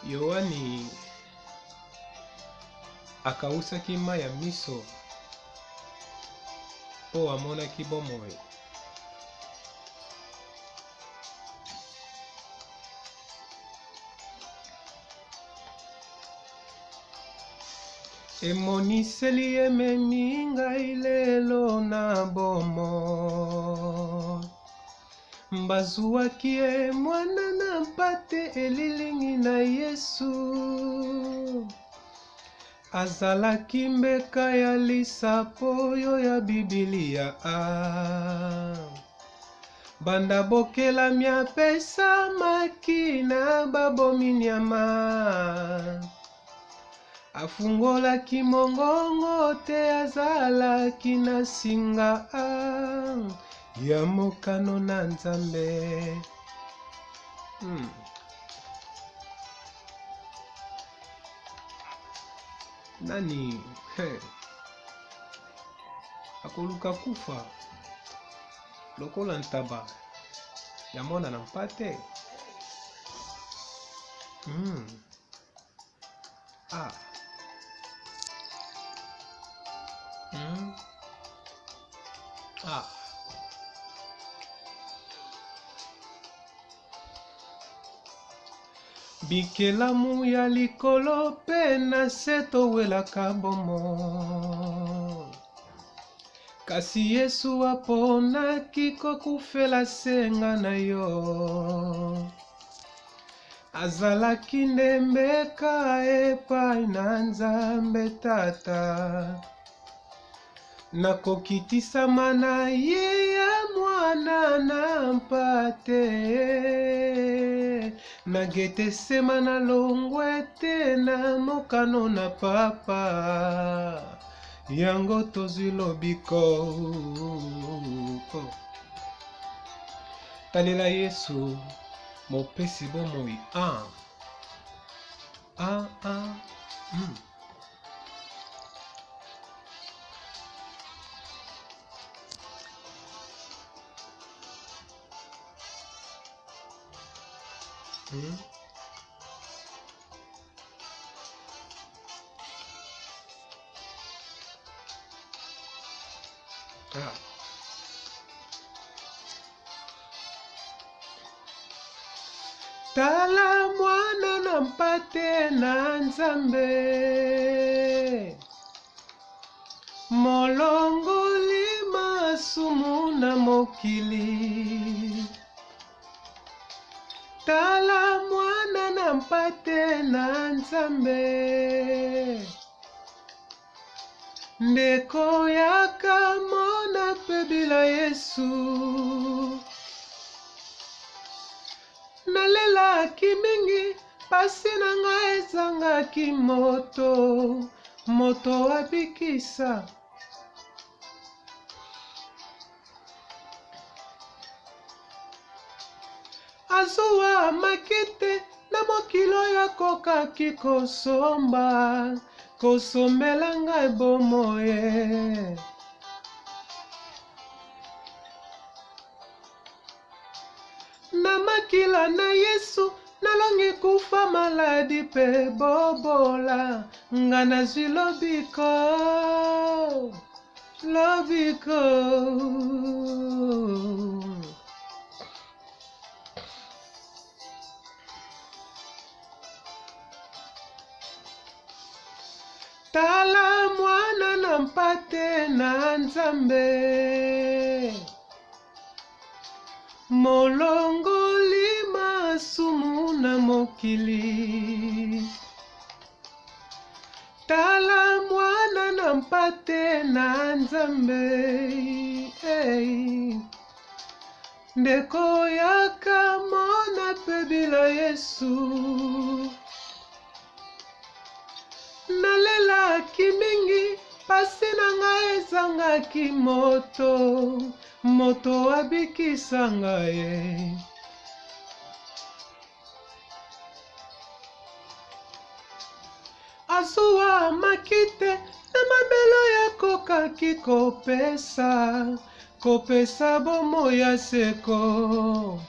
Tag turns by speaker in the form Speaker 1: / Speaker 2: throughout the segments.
Speaker 1: Yohani akausaki mai ya miso mpo amonaki bomoi. Emoniseli ememi ngai lelo na bomoi. Bazwaki ye mwana na mpate elilingi na Yesu. Azalaki mbeka ya lisapo oyo ya Bibilia. Banda bokelami apesamaki na babomi nyama. Afungolaki mongongo te azalaki na singa ya mokano na Nzambe. Nani akoluka kufa lokola ntaba ya mwana na mpate. Bikelamu ya likolo pe na se towelaka bomo. Kasi Yesu aponaki kokufela senga na yo. Azalaki ndembeka epai na Nzambe Tata. Nakokitisama na ye ya mwana na mpate. Nagetesema na longwe te na mokano na papa. Yango tozwi lobiko. Talela Yesu mopesi bomoi. Tala mwana na mpate na Nzambe. Molongoli masumu na mokili. Tala mwana na mpate na Nzambe. Ndeko yaka mona pebila Yesu. Nalelaki mingi pasi na ngai ezangaki moto abikisa. Azuwa makete na mokilo ya kokaki kosombela ngai bomoye. Na makila na Yesu nalongi kufa maladi pe bobola. Nga nazwi lobiko. Tala mwana na mpate na Nzambe. Molongoli masumu na mokili. Tala mwana na mpate na Nzambe. Ndeko yaka mona pebila Yesu. Nalelaki mingi pasi na ngai ezangaki moto abikisa ngai. Azuwa makite na mabelo ya kokaki kopesa bomoi ya seko.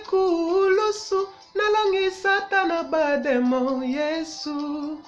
Speaker 1: kulusu nalongisa ta na bademo Yesu.